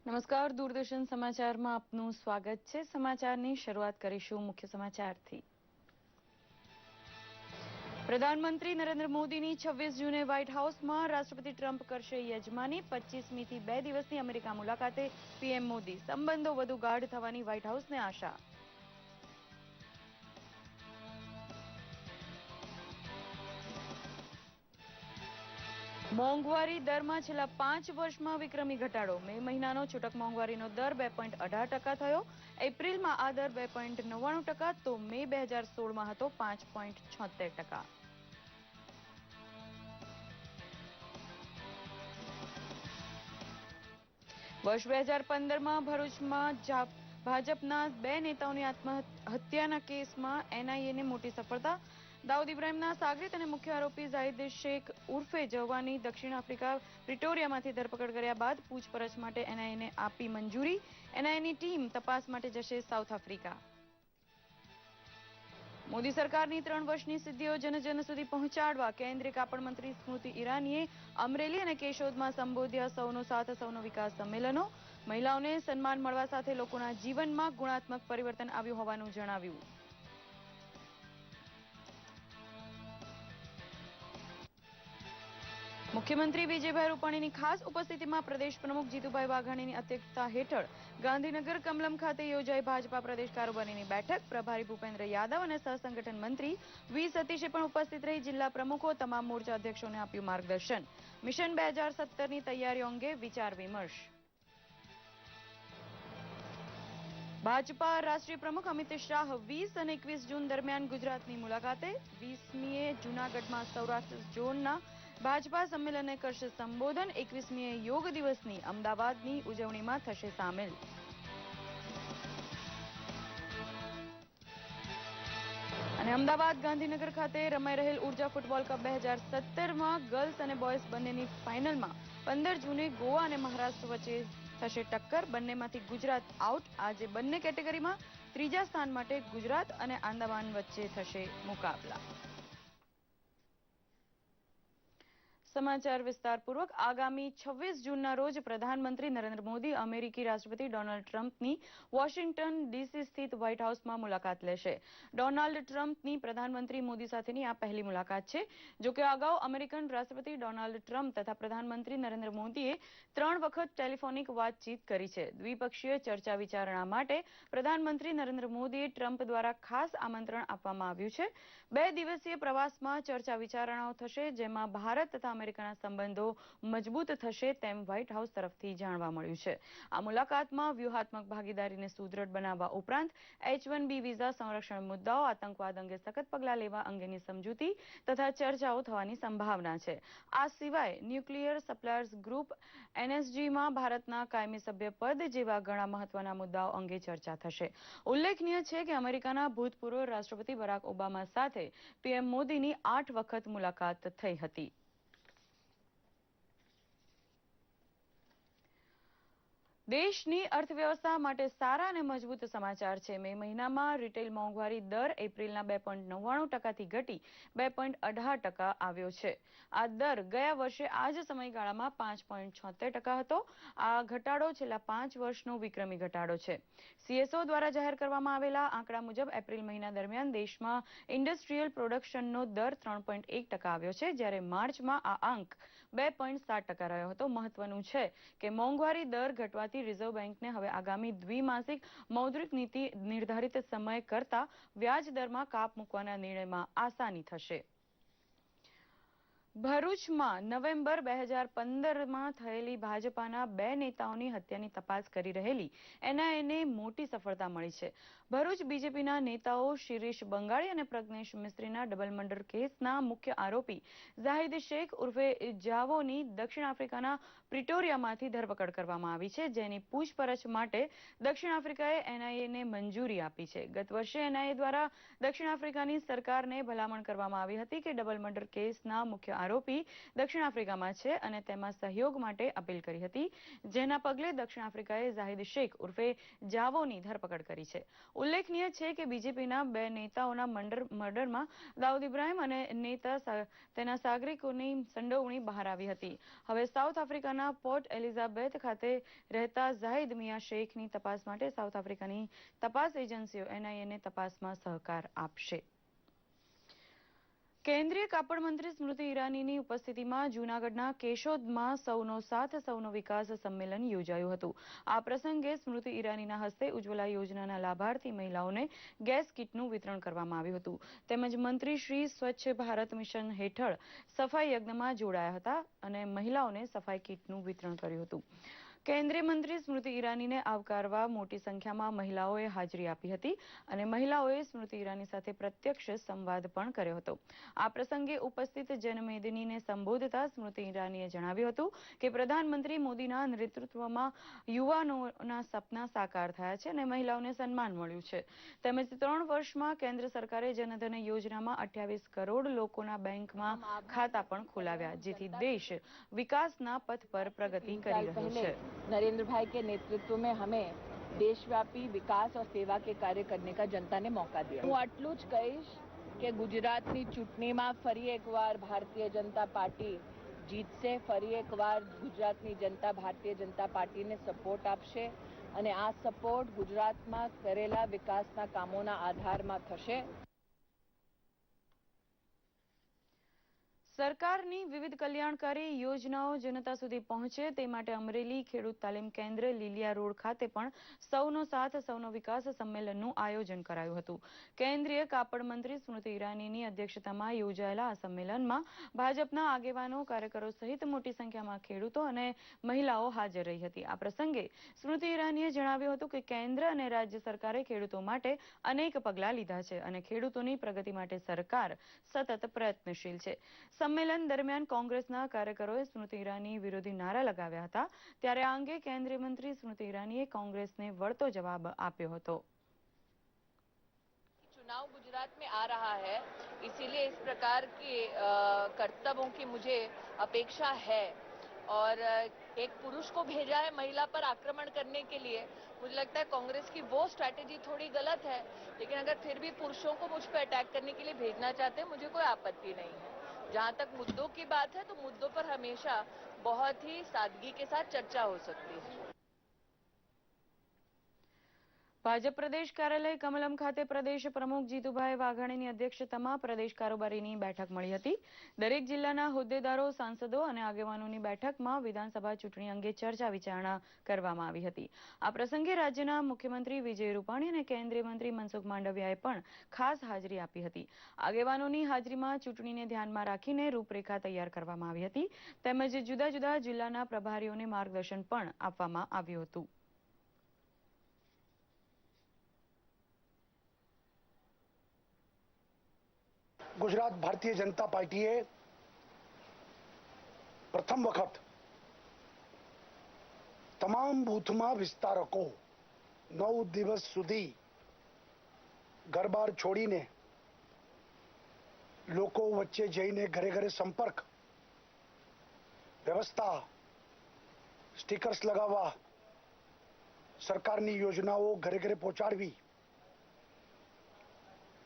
નમસ્કાર, દૂરદર્શન સમાચારમાં આપનું સ્વાગત છે। સમાચારની શરૂઆત કરીશું મુખ્ય સમાચારથી। પ્રધાનમંત્રી નરેન્દ્ર મોદીની 26 જૂને વ્હાઇટ હાઉસમાં રાષ્ટ્રપતિ ટ્રમ્પ કરશે યજમાની। 25મીથી 2 દિવસની અમેરિકા મુલાકાતે પીએમ મોદી। સંબંધો વધુ ગાઢ થવાની વ્હાઇટ હાઉસને આશા। મોંઘવારી દરમાં છેલ્લા 5 વર્ષમાં વિક્રમી ઘટાડો। મે મહિનાનો છૂટક મોંઘવારીનો દર 2.18% થયો। એપ્રિલમાં આ દર 2.99%, તો મે 2016માં હતો 5.76%। વર્ષ 2015માં ભરૂચમાં ભાજપના 2 નેતાઓની આત્મહત્યાના કેસમાં એનઆઈએને મોટી સફળતા। દાઉદ ઇબ્રાહિમના સાગરીત અને મુખ્ય આરોપી ઝાહિદ શેખ ઉર્ફે જવાની દક્ષિણ આફ્રિકા પ્રિટોરિયામાંથી ધરપકડ કર્યા બાદ પૂછપરછ માટે એનઆઈએને આપી મંજૂરી। એનઆઈએની ટીમ તપાસ માટે જશે સાઉથ આફ્રિકા। મોદી સરકારની 3 વર્ષની સિદ્ધિઓ જન સુધી પહોંચાડવા કેન્દ્રીય કાપડ મંત્રી સ્મૃતિ ઈરાનીએ અમરેલી અને કેશોદમાં સંબોધ્યા સૌનો સાથ સૌનો વિકાસ સંમેલનો। મહિલાઓને સન્માન મળવા સાથે લોકોના જીવનમાં ગુણાત્મક પરિવર્તન આવ્યું હોવાનું જણાવ્યું। મુખ્યમંત્રી વિજયભાઈ રૂપાણીની ખાસ ઉપસ્થિતિમાં પ્રદેશ પ્રમુખ જીતુભાઈ વાઘાણીની અધ્યક્ષતા હેઠળ ગાંધીનગર કમલમ ખાતે યોજાઈ ભાજપા પ્રદેશ કારોબારીની બેઠક। પ્રભારી ભૂપેન્દ્ર યાદવ અને સહસંગઠન મંત્રી વી સતીશે પણ ઉપસ્થિત રહી જિલ્લા પ્રમુખો તમામ મોરચા અધ્યક્ષોને આપ્યું માર્ગદર્શન। મિશન 2017ની તૈયારીઓ અંગે વિચાર વિમર્શ। ભાજપા રાષ્ટ્રીય પ્રમુખ અમિત શાહ 20 અને 21 જૂન દરમિયાન ગુજરાતની મુલાકાતે। 20મીએ જૂનાગઢમાં સૌરાષ્ટ્ર ઝોનના ભાજપા સંમેલનને કરશે સંબોધન। 21મીએ યોગ દિવસની અમદાવાદની ઉજવણીમાં થશે સામેલ। અને અમદાવાદ ગાંધીનગર ખાતે રમાઈ રહેલ ઉર્જા ફૂટબોલ કપ 2017માં ગર્લ્સ અને બોયઝ બંનેની ફાઇનલમાં 15 જૂને ગોવા અને મહારાષ્ટ્ર વચ્ચે થશે ટક્કર। બંનેમાંથી ગુજરાત આઉટ। આજે બંને કેટેગરીમાં ત્રીજા સ્થાન માટે ગુજરાત અને આંદામાન વચ્ચે થશે મુકાબલા। સમાચાર વિસ્તારપૂર્વક। આગામી 26 જૂનના રોજ પ્રધાનમંત્રી નરેન્દ્ર મોદી અમેરિકી રાષ્ટ્રપતિ ડોનાલ્ડ ટ્રમ્પની વોશિંગ્ટન ડીસી સ્થિત વ્હાઇટ હાઉસમાં મુલાકાત લેશે। ડોનાલ્ડ ટ્રમ્પની પ્રધાનમંત્રી મોદી સાથેની આ પહેલી મુલાકાત છે। જોકે અગાઉ અમેરિકન રાષ્ટ્રપતિ ડોનાલ્ડ ટ્રમ્પ તથા પ્રધાનમંત્રી નરેન્દ્ર મોદીએ 3 વખત ટેલિફોનિક વાતચીત કરી છે। દ્વિપક્ષીય ચર્ચા વિચારણા માટે પ્રધાનમંત્રી નરેન્દ્ર મોદીએ ટ્રમ્પ દ્વારા ખાસ આમંત્રણ આપવામાં આવ્યું છે। 2 દિવસીય પ્રવાસમાં ચર્ચા વિચારણાઓ થશે, જેમાં ભારત તથા અમેરિકાના સંબંધો મજબૂત થશે તેમ વ્હાઇટ હાઉસ તરફથી જાણવા મળ્યું છે। આ મુલાકાતમાં વ્યૂહાત્મક ભાગીદારીને સુદૃઢ બનાવવા ઉપરાંત H-1B વિઝા, સંરક્ષણ મુદ્દાઓ, આતંકવાદ અંગે સખત પગલાં લેવા અંગેની સમજૂતી તથા ચર્ચાઓ થવાની સંભાવના છે। આ સિવાય ન્યુક્લિયર સપ્લાયર્સ ગ્રુપ NSGમાં ભારતના કાયમી સભ્યપદ જેવા ઘણા મહત્વના મુદ્દાઓ અંગે ચર્ચા થશે। ઉલ્લેખનીય છે કે અમેરિકાના ભૂતપૂર્વ રાષ્ટ્રપતિ બરાક ઓબામા સાથે પીએમ મોદીની 8 વખત મુલાકાત થઈ હતી। દેશની અર્થવ્યવસ્થા માટે સારા અને મજબૂત સમાચાર છે। મે મહિનામાં રિટેલ મોંઘવારી દર એપ્રિલના 2.99%થી ઘટી 2.18% આવ્યો છે। આ દર ગયા વર્ષે આ જ સમયગાળામાં 5.76% હતો। આ ઘટાડો છેલ્લા 5 વર્ષનો વિક્રમી ઘટાડો છે। CSO દ્વારા જાહેર કરવામાં આવેલા આંકડા મુજબ એપ્રિલ મહિના દરમિયાન દેશમાં ઇન્ડસ્ટ્રીયલ પ્રોડક્શનનો દર 3.1% આવ્યો છે, જ્યારે માર્ચમાં આ આંક 2.7% રહ્યો હતો। મહત્વનું છે કે મોંઘવારી દર ઘટવાથી રિઝર્વ બેંકને હવે આગામી દ્વિમાસિક મૌદ્રિક નીતિ નિર્ધારિત સમય કરતા વ્યાજ દરમાં કાપ મૂકવાના નિર્ણયમાં આસાની થશે। ભરૂચમાં નવેમ્બર 2015માં થયેલી ભાજપાના 2 નેતાઓની હત્યાની તપાસ કરી રહેલી એનઆઈએને મોટી સફળતા મળી છે। ભરૂચ બીજેપીના નેતાઓ શિરીષ બંગાળી અને પ્રજ્ઞેશ મિસ્ત્રીના ડબલ મર્ડર કેસના મુખ્ય આરોપી ઝાહિદ શેખ ઉર્ફે જાવોની દક્ષિણ આફ્રિકાના પ્રિટોરિયામાંથી ધરપકડ કરવામાં આવી છે, જેની પૂછપરછ માટે દક્ષિણ આફ્રિકાએ એનઆઈએને મંજૂરી આપી છે। ગત વર્ષે એનઆઈએ દ્વારા દક્ષિણ આફ્રિકાની સરકારને ભલામણ કરવામાં આવી હતી કે ડબલ મર્ડર કેસના મુખ્ય આરોપી દક્ષિણ આફ્રિકામાં છે અને તેમાં સહયોગ માટે અપીલ કરી હતી, જેના પગલે દક્ષિણ આફ્રિકાએ ઝાહિદ શેખ ઉર્ફે જાવોની ધરપકડ કરી છે. ઉલ્લેખનીય છે કે બીજેપીના બે નેતાઓના મર્ડરમાં દાઉદ ઇબ્રાહિમ અને તેના સાગરિકોની સંડોવણી બહાર આવી હતી. હવે સાઉથ આફ્રિકાના પોર્ટ એલિઝાબેથ ખાતે રહેતા ઝાહિદ મિયા શેખની તપાસ માટે સાઉથ આફ્રિકાની તપાસ એજન્સીઓ NIA તપાસમાં સહકાર આપશે. કેન્દ્રીય કાપડ મંત્રી સ્મૃતિ ઈરાનીની ઉપસ્થિતિમાં જૂનાગઢના કેશોદમાં સૌનો સાથ સૌનો વિકાસ સંમેલન યોજાયું હતું. આ પ્રસંગે સ્મૃતિ ઈરાનીના હસ્તે ઉજ્જવલા યોજનાના લાભાર્થી મહિલાઓને ગેસ કીટનું વિતરણ કરવામાં આવ્યું હતું. તેમજ મંત્રી શ્રી સ્વચ્છ ભારત મિશન હેઠળ સફાઈ યજ્ઞમાં જોડાયા હતા અને મહિલાઓને સફાઈ કીટનું વિતરણ કર્યું હતું. કેન્દ્રીય મંત્રી સ્મૃતિ ઈરાનીને આવકારવા મોટી સંખ્યામાં મહિલાઓએ હાજરી આપી હતી અને મહિલાઓએ સ્મૃતિ ઈરાની સાથે પ્રત્યક્ષ સંવાદ પણ કર્યો હતો. આ પ્રસંગે ઉપસ્થિત જનમેદનીને સંબોધતા સ્મૃતિ ઈરાનીએ જણાવ્યું હતું કે પ્રધાનમંત્રી મોદીના નેતૃત્વમાં યુવાનોના સપના સાકાર થયા છે અને મહિલાઓને સન્માન મળ્યું છે. તેમજ 3 વર્ષમાં કેન્દ્ર સરકારે જનધન યોજનામાં 28 કરોડ લોકોના બેંકમાં ખાતા પણ ખોલાવ્યા, જેથી દેશ વિકાસના પથ પર પ્રગતિ કરી રહ્યો છે. नरेंद्र भाई के नेतृत्व में हमें देशव्यापी विकास और सेवा के कार्य करने का जनता ने मौका दिया. હું આટલું જ કહીશ કે ગુજરાતની ચૂંટણીમાં ફરી એકવાર ભારતીય જનતા પાર્ટી જીતશે. ફરી એકવાર ગુજરાતની જનતા ભારતીય જનતા પાર્ટીને સપોર્ટ આપશે અને આ સપોર્ટ ગુજરાતમાં કરેલા વિકાસના કામોના આધારમાં થશે. સરકારની વિવિધ કલ્યાણકારી યોજનાઓ જનતા સુધી પહોંચે તે માટે અમરેલી ખેડૂત તાલીમ કેન્દ્ર લીલિયા રોડ ખાતે પણ સૌનો સાથ સૌનો વિકાસ સંમેલનનું આયોજન કરાયું હતું. કેન્દ્રીય કાપડ મંત્રી સ્મૃતિ ઈરાનીની અધ્યક્ષતામાં યોજાયેલા આ સંમેલનમાં ભાજપના આગેવાનો, કાર્યકરો સહિત મોટી સંખ્યામાં ખેડૂતો અને મહિલાઓ હાજર રહી હતી. આ પ્રસંગે સ્મૃતિ ઈરાનીએ જણાવ્યું હતું કે કેન્દ્ર અને રાજ્ય સરકારે ખેડૂતો માટે અનેક પગલાં લીધા છે અને ખેડૂતોની પ્રગતિ માટે સરકાર સતત પ્રયત્નશીલ છે. સંમેલન દરમિયાન કોંગ્રેસના કાર્યકરોએ સ્મૃતિ ઈરાની વિરોધી નારા લગાવ્યા હતા, ત્યારે આ અંગે કેન્દ્રીય મંત્રી સ્મૃતિ ઈરાનીએ કોંગ્રેસને વળતો જવાબ આપ્યો હતો. चुनाव गुजरात में आ रहा है, इसीलिए इस प्रकार के कर्तव्यों की मुझे अपेक्षा है और एक पुरुष को भेजा है महिला पर आक्रमण करने के लिए. मुझे लगता है कांग्रेस की वो स्ट्रैटेजी थोड़ी गलत है, लेकिन अगर फिर भी पुरुषों को मुझ पर अटैक करने के लिए भेजना चाहते हैं, मुझे कोई आपत्ति नहीं है. जहाँ तक मुद्दों की बात है तो मुद्दों पर हमेशा बहुत ही सादगी के साथ चर्चा हो सकती है. ભાજપ પ્રદેશ કાર્યાલય કમલમ ખાતે પ્રદેશ પ્રમુખ જીતુભાઈ વાઘાણીની અધ્યક્ષતામાં પ્રદેશ કારોબારીની બેઠક મળી હતી. દરેક જિલ્લાના હોદ્દેદારો, સાંસદો અને આગેવાનોની બેઠકમાં વિધાનસભા ચૂંટણી અંગે ચર્ચા વિચારણા કરવામાં આવી હતી. આ પ્રસંગે રાજ્યના મુખ્યમંત્રી વિજય રૂપાણી અને કેન્દ્રીય મંત્રી મનસુખ માંડવિયાએ પણ ખાસ હાજરી આપી હતી. આગેવાનોની હાજરીમાં ચૂંટણીને ધ્યાનમાં રાખીને રૂપરેખા તૈયાર કરવામાં આવી હતી, તેમજ જુદા જુદા જિલ્લાના પ્રભારીઓને માર્ગદર્શન પણ આપવામાં આવ્યું હતું. ગુજરાત ભારતીય જનતા પાર્ટીએ પ્રથમ વખત તમામ બૂથમાં વિસ્તારકો 9 દિવસ સુધી ઘરબાર છોડીને લોકો વચ્ચે જઈને ઘરે ઘરે સંપર્ક વ્યવસ્થા, સ્ટીકર્સ લગાવવા, સરકારની યોજનાઓ ઘરે ઘરે પહોંચાડવી,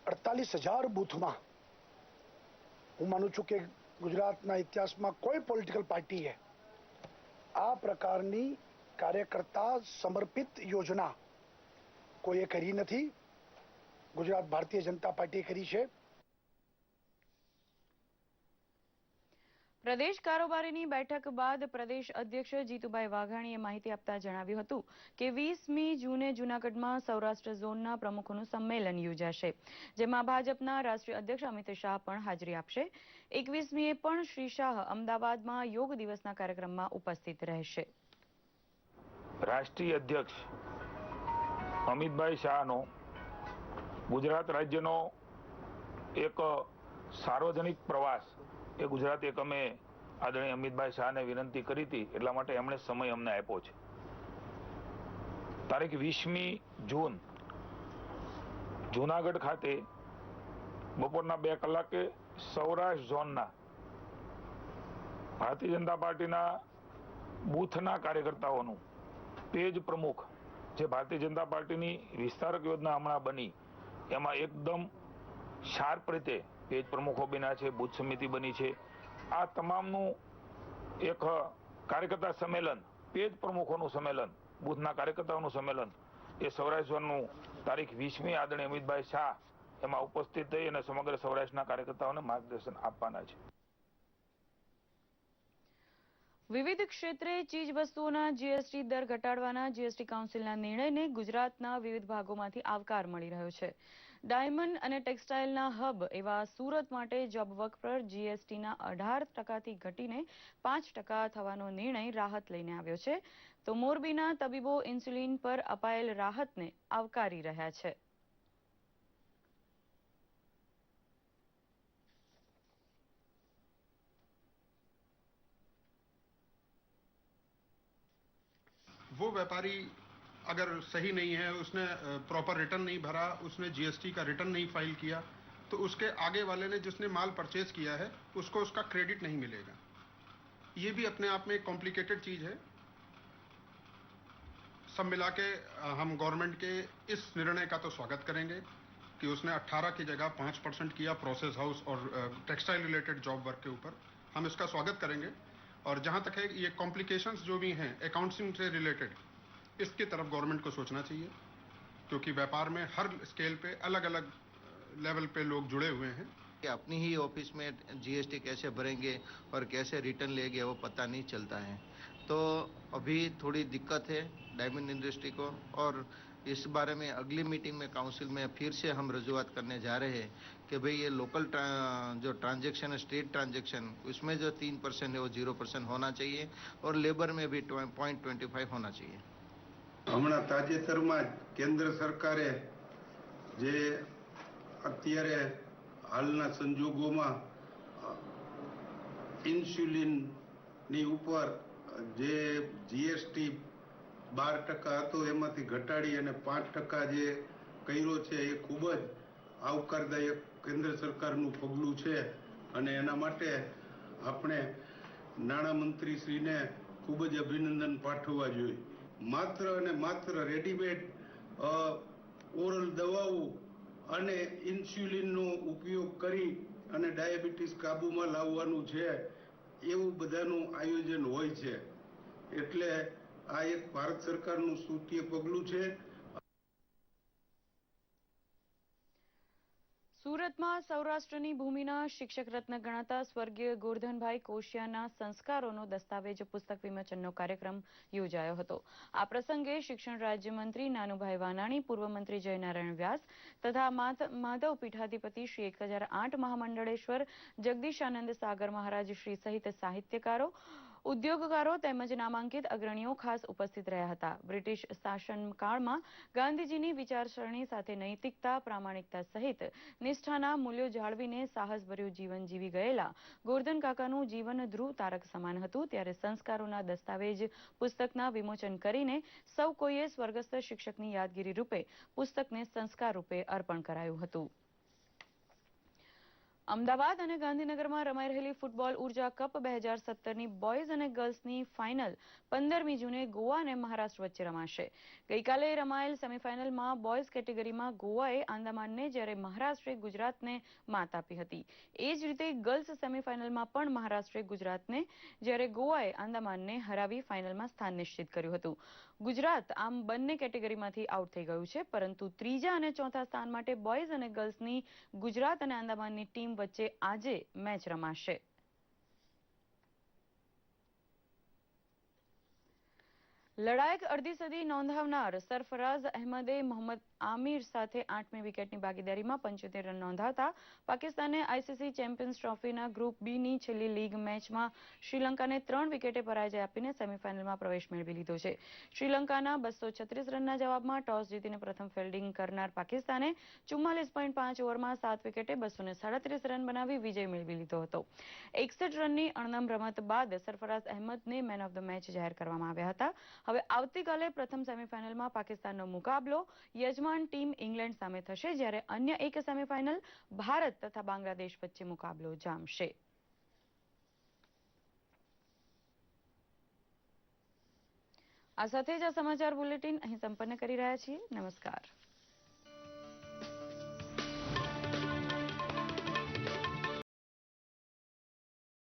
48,000 બૂથમાં હું માનું છું કે ગુજરાતના ઇતિહાસમાં કોઈ પોલિટિકલ પાર્ટીએ આ પ્રકારની કાર્યકર્તા સમર્પિત યોજના કોઈએ કરી નથી. ગુજરાત ભારતીય જનતા પાર્ટીએ કરી છે. પ્રદેશ કારોબારીની બેઠક બાદ પ્રદેશ અધ્યક્ષ જીતુભાઈ વાઘાણીએ માહિતી આપતા જણાવ્યું હતું કે 20મી જૂને જૂનાગઢમાં સૌરાષ્ટ્ર ઝોનના પ્રમુખોનું સંમેલન યોજાશે, જેમાં ભાજપના રાષ્ટ્રીય અધ્યક્ષ અમિત શાહ પણ હાજરી આપશે. 21મીએ પણ શ્રી શાહ અમદાવાદમાં યોગ દિવસના કાર્યક્રમમાં ઉપસ્થિત રહેશે. રાષ્ટ્રીય અધ્યક્ષ અમિતભાઈ શાહનો ગુજરાત રાજ્યનો એક સાર્વજનિક પ્રવાસ એ ગુજરાત એકમે આદરણીય અમિતભાઈ શાહને વિનંતી કરી હતી, એટલા માટે એમણે સમય અમને આપ્યો છે. તારીખ 20મી જૂન જૂનાગઢ ખાતે બપોરના 2 કલાકે સૌરાષ્ટ્ર ઝોનના ભારતીય જનતા પાર્ટીના બૂથના કાર્યકર્તાઓનું પેજ પ્રમુખ જે ભારતીય જનતા પાર્ટીની વિસ્તારક યોજના હમણાં બની એમાં એકદમ શાર્પ રીતે પેજ પ્રમુખો બન્યા છે, બૂથ સમિતિ બની છે. આ તમામનું એક કાર્યકર્તા સંમેલન, પેજ પ્રમુખોનું સંમેલન, બૂથના કાર્યકર્તાઓનું સંમેલન એ સૌરાષ્ટ્રનું તારીખ 20મી આદરણીય અમિતભાઈ શાહ એમાં ઉપસ્થિત થઈ અને સમગ્ર સૌરાષ્ટ્રના કાર્યકર્તાઓને માર્ગદર્શન આપવાના છે. વિવિધ ક્ષેત્રે ચીજ વસ્તુઓના જીએસટી દર ઘટાડવાના જીએસટી કાઉન્સિલના નિર્ણયને ગુજરાતના વિવિધ ભાગોમાંથી આવકાર મળી રહ્યો છે. ડાયમંડ અને ટેક્સટાઇલના હબ એવા સુરત માટે જોબ વર્ક પર જીએસટીના 18%થી ઘટીને 5% થવાનો નિર્ણય રાહત લઈને આવ્યો છે, તો મોરબીના તબીબો ઇન્સ્યુલિન પર અપાયેલ રાહતને આવકારી રહ્યા છે. वो व्यापारी अगर सही नहीं है, उसने प्रॉपर रिटर्न नहीं भरा, उसने जीएसटी का रिटर्न नहीं फाइल किया, तो उसके आगे वाले ने जिसने माल परचेज किया है उसको उसका क्रेडिट नहीं मिलेगा. ये भी अपने आप में एक कॉम्प्लिकेटेड चीज है. सब मिला के हम गवर्नमेंट के इस निर्णय का तो स्वागत करेंगे कि उसने 18 की जगह 5% किया प्रोसेस हाउस और टेक्सटाइल रिलेटेड जॉब वर्क के ऊपर. हम इसका स्वागत करेंगे. और जहां तक है ये कॉम्प्लिकेशंस जो भी हैं अकाउंटिंग से रिलेटेड, इसकी तरफ गवर्नमेंट को सोचना चाहिए, क्योंकि व्यापार में हर स्केल पे अलग अलग लेवल पे लोग जुड़े हुए हैं. कि अपनी ही ऑफिस में जीएसटी कैसे भरेंगे और कैसे रिटर्न लेंगे वो पता नहीं चलता है. तो अभी थोड़ी दिक्कत है डायमंड इंडस्ट्री को, और इस बारे में अगली मीटिंग में काउंसिल में फिर से हम रजूआत करने जा रहे हैं कि भाई ये लोकल जो ट्रांजैक्शन है, स्टेट ट्रांजैक्शन, उसमें जो 3% है वो 0% होना चाहिए, और लेबर में भी 0.25 होना चाहिए. હમણાં તાજેતરમાં કેન્દ્ર સરકારે જે અત્યારે હાલના સંજોગોમાં ઇન્સ્યુલિનની ઉપર જે જીએસટી 12% હતો એમાંથી ઘટાડી અને 5% જે કર્યો છે એ ખૂબ જ આવકારદાયક કેન્દ્ર સરકારનું પગલું છે, અને એના માટે આપણે નાણામંત્રીશ્રીને ખૂબ જ અભિનંદન પાઠવવા જોઈએ. માત્ર અને માત્ર રેડીમેડ ઓરલ દવાઓ અને ઇન્સ્યુલિનનો ઉપયોગ કરી અને ડાયાબિટીસ કાબૂમાં લાવવાનું છે એવું બધાનું આયોજન હોય છે. એટલે આ એક ભારત સરકારનું સ્તુત્ય પગલું છે. સુરતમાં સૌરાષ્ટ્રની ભૂમિના શિક્ષક રત્ન ગણાતા સ્વર્ગીય ગોરધનભાઈ કોશિયાના સંસ્કારોનો દસ્તાવેજ પુસ્તક વિમોચનનો કાર્યક્રમ યોજાયો હતો. આ પ્રસંગે શિક્ષણ રાજ્યમંત્રી નાનુભાઈ વાનાણી, પૂર્વ મંત્રી જયનારાયણ વ્યાસ તથા માધવ પીઠાધિપતિ શ્રી 1008 મહામંડળેશ્વર જગદીશાનંદ સાગર મહારાજ શ્રી સહિત સાહિત્યકારો, ઉદ્યોગકારો તેમજ નામાંકિત અગ્રણીઓ ખાસ ઉપસ્થિત રહ્યા હતા. બ્રિટિશ શાસનકાળમાં ગાંધીજીની વિચારસરણી સાથે નૈતિકતા, પ્રામાણિકતા સહિત નિષ્ઠાના મૂલ્યો જાળવીને સાહસભર્યું જીવન જીવી ગયેલા ગોરધન કાકાનું જીવન ધ્રુવ તારક સમાન હતું. ત્યારે સંસ્કારોના દસ્તાવેજ પુસ્તકના વિમોચન કરીને સૌ કોઈએ સ્વર્ગસ્થ શિક્ષકની યાદગીરી રૂપે પુસ્તકને સંસ્કાર રૂપે અર્પણ કરાયું હતું. અમદાવાદ અને ગાંધીનગરમાં રમાઈ રહેલી ફૂટબોલ ઉર્જા કપ 2017ની બોયઝ અને ગર્લ્સની ફાઇનલ 15મી જૂને ગોવા અને મહારાષ્ટ્ર વચ્ચે રમાશે. ગઈકાલે રમાયેલ સેમીફાઇનલમાં બોયઝ કેટેગરીમાં ગોવાએ આંદામાનને, જ્યારે મહારાષ્ટ્રે ગુજરાતને માત આપી હતી. એ જ રીતે ગર્લ્સ સેમીફાઇનલમાં પણ મહારાષ્ટ્રે ગુજરાતને, જ્યારે ગોવાએ આંદામાનને હરાવી ફાઇનલમાં સ્થાન નિશ્ચિત કર્યું હતું. ગુજરાત આમ બંને કેટેગરીમાંથી આઉટ થઈ ગયું છે, પરંતુ ત્રીજા અને ચોથા સ્થાન માટે બોયઝ અને ગર્લ્સની ગુજરાત અને આંદામાનની ટીમ વચ્ચે આજે મેચ રમાશે. લડાયક અડધી સદી નોંધાવનાર સરફરાઝ અહેમદે મોહમ્મદ આમિર સાથે 8મી વિકેટની ભાગીદારીમાં 75 રન નોંધાવતા પાકિસ્તાને આઈસીસી ચેમ્પિયન્સ ટ્રોફીના ગ્રુપ બીની છેલ્લી લીગ મેચમાં શ્રીલંકાને 3 વિકેટે પરાજય આપીને સેમીફાઇનલમાં પ્રવેશ મેળવી લીધો છે. શ્રીલંકાના 236 રનના જવાબમાં ટોસ જીતીને પ્રથમ ફિલ્ડિંગ કરનાર પાકિસ્તાને 44.5 ઓવરમાં 7 વિકેટે 237 રન બનાવી વિજય મેળવી લીધો હતો. 61 રનની અણનમ રમત બાદ સરફરાઝ અહેમદને મેન ઓફ ધ મેચ જાહેર કરવામાં આવ્યા હતા. હવે આવતીકાલે પ્રથમ સેમીફાઇનલમાં પાકિસ્તાનનો મુકાબલો યજમાન ટીમ ઇંગ્લેન્ડ સામે થશે, જ્યારે અન્ય એક સેમીફાઇનલ ભારત તથા બાંગ્લાદેશ વચ્ચે મુકાબલો જામશે. આ સાથે જ આ સમાચાર બુલેટિન અહીં સંપન્ન કરી રહ્યા છીએ. નમસ્કાર.